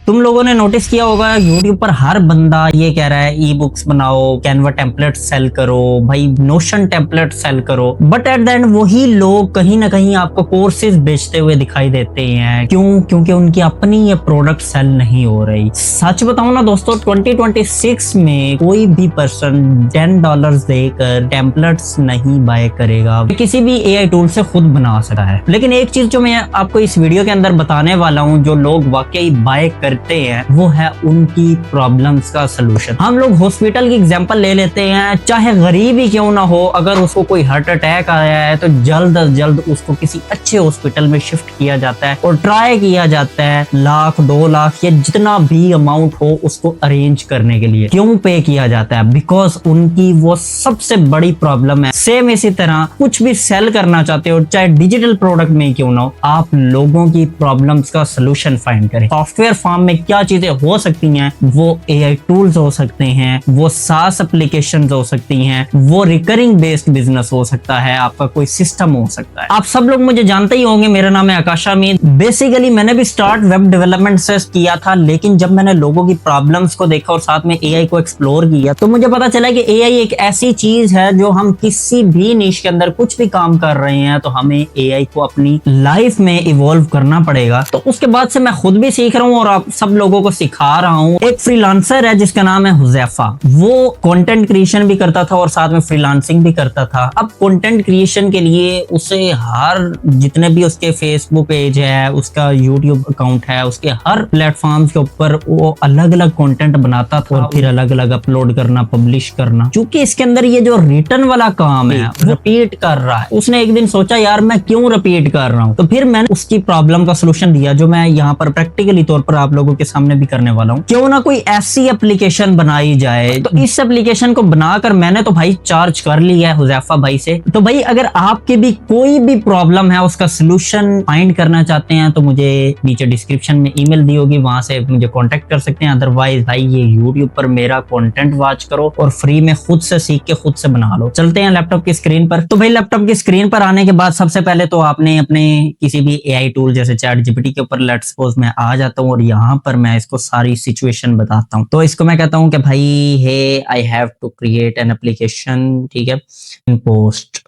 तुम लोगों ने नोटिस किया होगा YouTube पर हर बंदा ये कह रहा है ई बुक्स बनाओ, कैनवा टेम्पलेट सेल करो, भाई नोशन टेम्पलेट सेल करो। बट एट द एंड वही लोग कहीं ना कहीं आपको कोर्सेज बेचते हुए दिखाई देते हैं। क्यों? क्योंकि उनकी अपनी ये प्रोडक्ट सेल नहीं हो रही। सच बताऊं ना दोस्तों, 2026 में कोई भी पर्सन $10 देकर टेम्पलेट्स नहीं बाय करेगा, किसी भी AI टूल से खुद बना सकता है। लेकिन एक चीज जो मैं आपको इस वीडियो के अंदर बताने वाला हूँ, जो लोग वाकई बाय करते हैं, वो है उनकी प्रॉब्लम्स का सलूशन। हम लोग हॉस्पिटल की एग्जांपल ले लेते हैं। चाहे गरीब ही क्यों ना हो, अगर उसको कोई हार्ट अटैक आया है तो जल्द अज जल्द उसको किसी अच्छे हॉस्पिटल में शिफ्ट किया जाता है और ट्राई किया जाता है लाख 2 लाख या जितना भी अमाउंट हो उसको अरेंज करने के लिए। क्यों पे किया जाता है? बिकॉज उनकी वो सबसे बड़ी प्रॉब्लम है। सेम इसी तरह कुछ भी सेल करना चाहते हो, चाहे डिजिटल प्रोडक्ट में क्यों ना हो, आप लोगों की प्रॉब्लम्स का सलूशन फाइंड करें। सॉफ्टवेयर फार्म में क्या चीजें हो सकती हैं? वो AI टूल्स हो सकते हैं, वो SaaS एप्लीकेशंस हो सकती हैं, वो रिकरिंग बेस्ड बिजनेस हो सकता है, आपका कोई सिस्टम हो सकता है। आप सब लोग मुझे जानते ही होंगे, मेरा नाम है आकाश अमीन। बेसिकली मैंने भी स्टार्ट वेब डेवलपमेंट से किया था, लेकिन जब मैंने लोगों की प्रॉब्लम्स को देखा और साथ में AI को एक्सप्लोर किया तो मुझे पता चला कि AI एक ऐसी चीज है जो हम किसी भी निश के अंदर कुछ भी काम कर रहे हैं तो हमें AI को अपनी लाइफ में इवॉल्व करना पड़ेगा। तो उसके बाद से मैं खुद भी सीख रहा हूँ और आप सब लोगों को सिखा रहा हूँ। एक फ्रीलांसर है जिसका नाम है हुजैफा। वो कंटेंट क्रिएशन भी करता था और साथ में फ्रीलांसिंग भी करता था। अब कंटेंट क्रिएशन के लिए उसे हर जितने भी उसके फेसबुक पेज है, उसका यूट्यूब अकाउंट है, उसके हर प्लेटफॉर्म के ऊपर वो अलग अलग कंटेंट बनाता था और फिर अलग अलग अपलोड करना, पब्लिश करना। क्योंकि इसके अंदर ये जो रिटर्न वाला काम है रिपीट कर रहा है, उसने एक दिन सोचा यार मैं क्यों रिपीट कर रहा हूँ। तो फिर मैंने उसकी प्रॉब्लम का सलूशन दिया, जो मैं यहाँ पर प्रैक्टिकली तौर पर आप लोगों के सामने भी करने वाला हूँ। क्यों ना कोई ऐसी एप्लीकेशन बनाई जाए। तो इस एप्लीकेशन को बनाकर मैंने तो भाई चार्ज कर लिया है हुजैफा भाई से। तो भाई अगर आपके भी कोई भी प्रॉब्लम है, उसका सलूशन फाइंड करना चाहते हैं, तो मुझे नीचे डिस्क्रिप्शन में ईमेल दी होगी, वहां से मुझे कांटेक्ट कर सकते हैं। अदरवाइज भाई ये यूट्यूब पर मेरा कंटेंट वॉच करो और फ्री में खुद से सीख के खुद से बना लो। चलते हैं लैपटॉप की स्क्रीन पर। तो भाई लैपटॉप की स्क्रीन पर आने के बाद सबसे पहले तो आपने अपने किसी भी AI टूल जैसे ChatGPT के ऊपर लेट्स सपोज मैं आ जाता हूँ और यहाँ पर मैं इसको सारी सिचुएशन बताता हूँ। तो इसको मैं कहता हूँ कि भाई hey I have to create an application, ठीक है, इन पोस्ट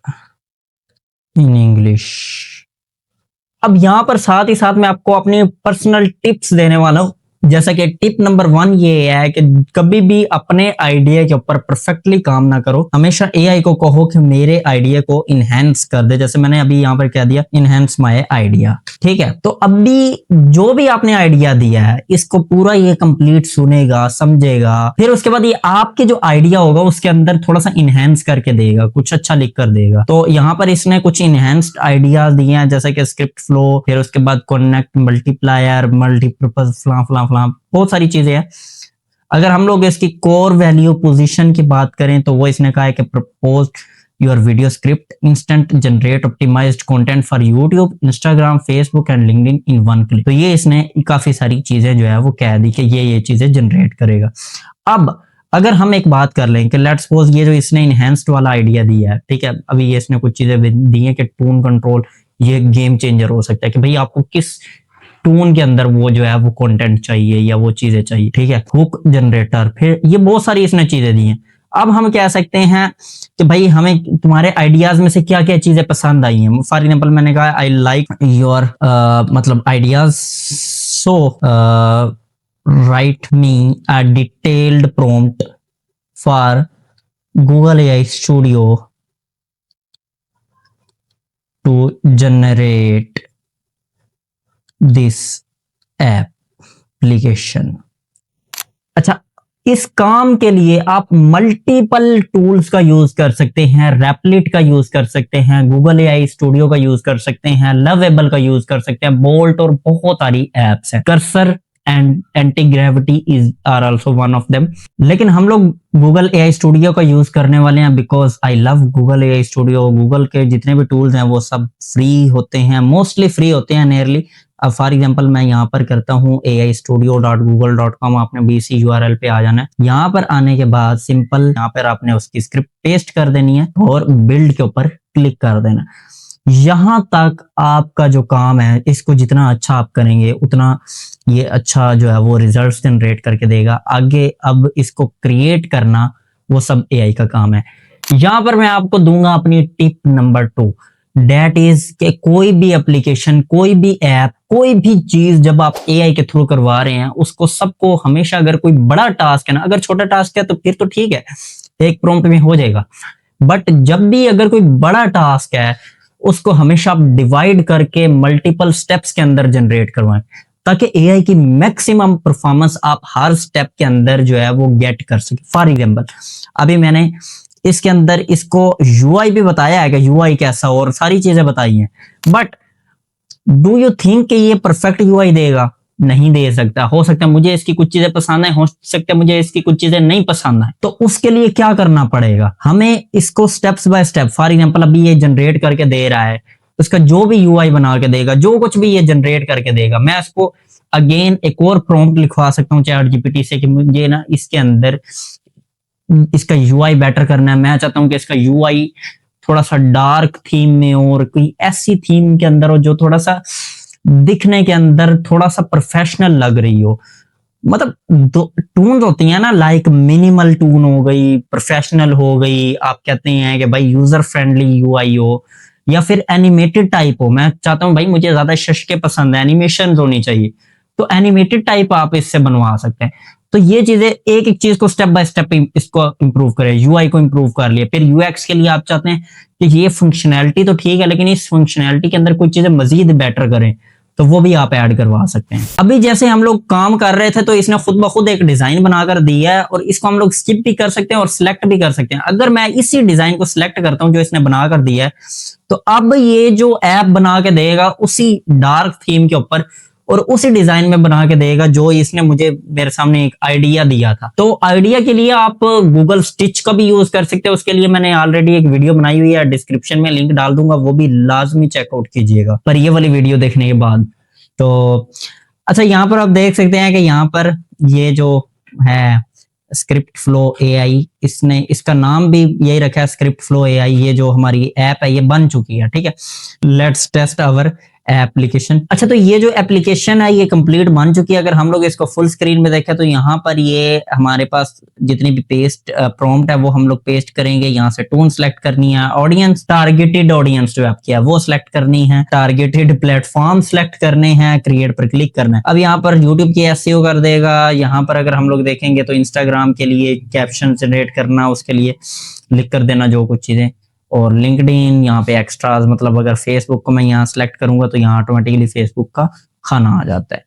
इन इंग्लिश। अब यहाँ पर साथ ही साथ मैं आपको अपनी पर्सनल टिप्स देने वाला हूँ। जैसा कि टिप नंबर 1 ये है कि कभी भी अपने आइडिया के ऊपर परफेक्टली काम ना करो। हमेशा AI को कहो कि मेरे आइडिया को इनहेंस कर दे। जैसे मैंने अभी यहाँ पर कह दिया इनहेंस माय आइडिया, ठीक है। तो अभी जो भी आपने आइडिया दिया है इसको पूरा ये कंप्लीट सुनेगा, समझेगा, फिर उसके बाद ये आपके जो आइडिया होगा उसके अंदर थोड़ा सा इनहेंस करके देगा, कुछ अच्छा लिख कर देगा। तो यहाँ पर इसने कुछ इनहेंस्ड आइडियाज दिए हैं, जैसे कि स्क्रिप्ट फ्लो, फिर उसके बाद कनेक्ट, मल्टीप्लायर, मल्टीपर्पज, फलां बहुत सारी चीजें हैं। अगर हम लोग इसकी कोर वैल्यू पोजीशन की बात करें तो वो इसने कहा है कि propose your video script instant generate optimized content for YouTube, Instagram, Facebook and LinkedIn in 1 click. तो ये इसने काफी सारी चीजें जो है वो कह दी कि ये चीजें जनरेट करेगा। अब अगर हम एक बात कर लें कि लेट्स सपोज ये जो इसने इनहेंस्ड वाला आइडिया दिया है, ठीक है, अभी ये इसने कुछ चीजें दी है कि टोन कंट्रोल ये गेम चेंजर हो सकता है कि भाई आपको किस टोन के अंदर वो जो है वो कंटेंट चाहिए या वो चीजें चाहिए, ठीक है। हुक जनरेटर, फिर ये बहुत सारी इसने चीजें दी हैं। अब हम कह सकते हैं कि भाई हमें तुम्हारे आइडियाज में से क्या क्या चीजें पसंद आई हैं। फॉर एग्जाम्पल मैंने कहा आई लाइक योर मतलब ideas, so write me a detailed prompt for Google AI studio to generate this application. अच्छा, इस काम के लिए आप मल्टीपल टूल्स का यूज कर सकते हैं, रैपलिट का यूज कर सकते हैं, गूगल AI स्टूडियो का यूज कर सकते हैं, लवेबल का यूज कर सकते हैं, बोल्ट और बहुत सारी एप्स हैं। Cursor and Antigravity is are also one of them. लेकिन हम लोग गूगल AI स्टूडियो का यूज करने वाले हैं because I love Google AI studio. Google के जितने भी टूल्स हैं वो सब फ्री होते हैं, मोस्टली फ्री होते हैं नियरली। अब फॉर एग्जांपल मैं यहाँ पर करता हूँ aistudio.google.com, आपने BC URL पे आ जाना है। यहाँ पर आने के बाद सिंपल यहाँ पर आपने उसकी स्क्रिप्ट पेस्ट कर देनी है और बिल्ड के ऊपर क्लिक कर देना। यहाँ तक आपका जो काम है, इसको जितना अच्छा आप करेंगे उतना ये अच्छा जो है वो रिजल्ट्स जनरेट करके देगा आगे। अब इसको क्रिएट करना वो सब एआई का काम है। यहाँ पर मैं आपको दूंगा अपनी टिप नंबर 2, डेट इज के कोई भी एप्लीकेशन, कोई भी ऐप, कोई भी चीज जब आप एआई के थ्रू करवा रहे हैं, उसको सबको हमेशा, अगर कोई बड़ा टास्क है ना, अगर छोटा टास्क है तो फिर तो ठीक है, एक प्रॉम्प्ट में हो जाएगा, बट जब भी अगर कोई बड़ा टास्क है उसको हमेशा आप डिवाइड करके मल्टीपल स्टेप्स के अंदर जनरेट करवाएं, ताकि एआई की मैक्सिमम परफॉर्मेंस आप हर स्टेप के अंदर जो है वो गेट कर सके। फॉर एग्जांपल, अभी मैंने इसके अंदर इसको यूआई भी बताया है कि यूआई कैसा और सारी चीजें बताई हैं, बट डू यू थिंक कि ये परफेक्ट यूआई देगा? नहीं दे सकता। हो सकता है मुझे इसकी कुछ चीजें पसंद है, हो सकता है मुझे इसकी कुछ चीजें नहीं पसंद है, तो उसके लिए क्या करना पड़ेगा? हमें इसको steps by step, for example अभी ये जनरेट करके दे रहा है, उसका जो भी यूआई बना के देगा, जो कुछ भी ये जनरेट करके देगा, मैं इसको अगेन एक और प्रॉम्प्ट लिखवा सकता हूँ चैट जीपीटी से कि मुझे ना इसके अंदर इसका यूआई बेटर करना है, मैं चाहता हूं कि इसका यूआई थोड़ा सा डार्क थीम में और कोई ऐसी थीम के अंदर हो जो थोड़ा सा दिखने के अंदर थोड़ा सा प्रोफेशनल लग रही हो। मतलब टून होती है ना, लाइक मिनिमल टून हो गई, प्रोफेशनल हो गई, आप कहते हैं कि भाई यूजर फ्रेंडली यूआई हो, या फिर एनिमेटेड टाइप हो। मैं चाहता हूं भाई मुझे ज्यादा शशके पसंद है, एनिमेशन होनी चाहिए, तो एनिमेटेड टाइप आप इससे बनवा सकते हैं। तो ये चीजें एक एक चीज को स्टेप बाय स्टेप इसको इंप्रूव करें, यूआई को इंप्रूव कर लिया। फिर यूएक्स के लिए आप चाहते हैं कि ये फंक्शनैलिटी तो ठीक है, लेकिन इस फंक्शनैलिटी के अंदर कुछ चीजें मजीद बेटर करें, तो वो भी आप ऐड करवा सकते हैं। अभी जैसे हम लोग काम कर रहे थे तो इसने खुद ब खुद एक डिजाइन बनाकर दिया है, और इसको हम लोग स्किप भी कर सकते हैं और सिलेक्ट भी कर सकते हैं। अगर मैं इसी डिजाइन को सिलेक्ट करता हूं जो इसने बनाकर दिया है, तो अब ये जो ऐप बना के देगा उसी डार्क थीम के ऊपर और उसी डिजाइन में बना के देगा जो इसने मुझे मेरे सामने एक आइडिया दिया था। तो आइडिया के लिए आप गूगल स्टिच का भी यूज कर सकते हैं। उसके लिए मैंने ऑलरेडी एक वीडियो बनाई हुई है, डिस्क्रिप्शन में लिंक डाल दूंगा, वो भी लाजमी चेकआउट कीजिएगा पर ये वाली वीडियो देखने के बाद। तो अच्छा, यहाँ पर आप देख सकते हैं कि यहाँ पर ये जो है स्क्रिप्ट फ्लो एआई, इसने इसका नाम भी यही रखा है स्क्रिप्ट फ्लो एआई। ये जो हमारी ऐप है ये बन चुकी है, ठीक है। Let's test our application. अच्छा, तो ये जो एप्लीकेशन है ये कंप्लीट बन चुकी है। अगर हम लोग इसको फुल स्क्रीन में देखें तो यहाँ पर ये हमारे पास जितनी भी पेस्ट प्रॉम्प्ट है वो हम लोग पेस्ट करेंगे। यहाँ से टून सेलेक्ट करनी है, ऑडियंस, टारगेटेड ऑडियंस जो आपकी है वो सिलेक्ट करनी है, टारगेटेड प्लेटफॉर्म सिलेक्ट करने हैं, क्रिएट पर क्लिक करना है। अब यहाँ पर यूट्यूब की एसईओ कर देगा। यहाँ पर अगर हम लोग देखेंगे तो इंस्टाग्राम के लिए कैप्शन जनरेट करना, उसके लिए लिख कर देना जो कुछ चीजें, और लिंक्डइन यहाँ पे एक्स्ट्राज, मतलब अगर फेसबुक को मैं यहाँ सेलेक्ट करूंगा तो यहाँ ऑटोमेटिकली फेसबुक का खाना आ जाता है।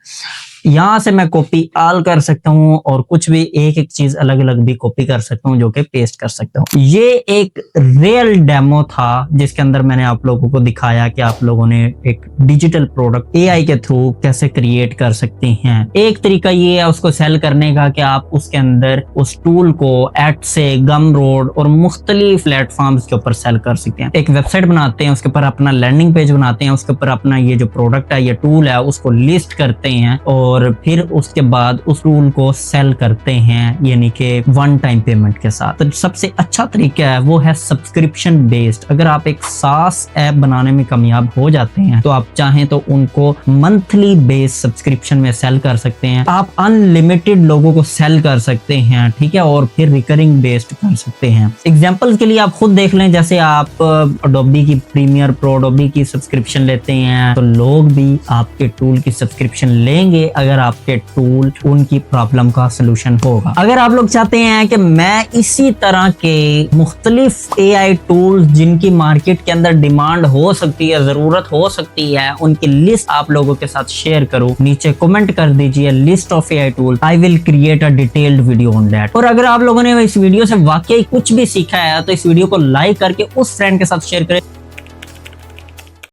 यहाँ से मैं कॉपी ऑल कर सकता हूँ और कुछ भी एक एक चीज अलग अलग भी कॉपी कर सकता हूँ जो कि पेस्ट कर सकता हूँ। ये एक रियल डेमो था जिसके अंदर मैंने आप लोगों को दिखाया कि आप लोगों ने एक डिजिटल प्रोडक्ट एआई के थ्रू कैसे क्रिएट कर सकते हैं। एक तरीका ये है उसको सेल करने का कि आप उसके अंदर उस टूल को एड से, गमरोड और मुख्तलिफ प्लेटफॉर्म्स के ऊपर सेल कर सकते हैं। एक वेबसाइट बनाते हैं, उसके ऊपर अपना लैंडिंग पेज बनाते हैं, उसके ऊपर अपना ये जो प्रोडक्ट है, ये टूल है, उसको लिस्ट करते हैं और फिर उसके बाद उस टूल को सेल करते हैं, यानी कि वन टाइम पेमेंट के साथ। तो सबसे अच्छा तरीका है वो है सब्सक्रिप्शन बेस्ड। अगर आप एक सास ऐप बनाने में कामयाब हो जाते हैं तो आप चाहें तो उनको मंथली बेस्ड सब्सक्रिप्शन में सेल कर सकते हैं। आप अनलिमिटेड लोगों को सेल कर सकते हैं, ठीक है, और फिर रिकरिंग बेस्ड कर सकते हैं। एग्जाम्पल्स के लिए आप खुद देख लें, जैसे आप अडोबी की प्रीमियर प्रो, अडोबी की सब्सक्रिप्शन लेते हैं तो लोग भी आपके टूल की सब्सक्रिप्शन लेंगे अगर आपके टूल उनकी प्रॉब्लम का सलूशन होगा। अगर आप लोग चाहते हैं कि मैं इसी तरह के मुख्तलिफ एआई टूल्स जिनकी मार्केट के अंदर डिमांड हो सकती है, जरूरत हो सकती है, उनकी लिस्ट आप लोगों के साथ शेयर करूं, नीचे कमेंट कर दीजिए list of AI tool. I will create a detailed video on that. और अगर आप लोगों ने इस वीडियो से वाकई कुछ भी सीखा है तो इस वीडियो को लाइक करके उस फ्रेंड के साथ शेयर करें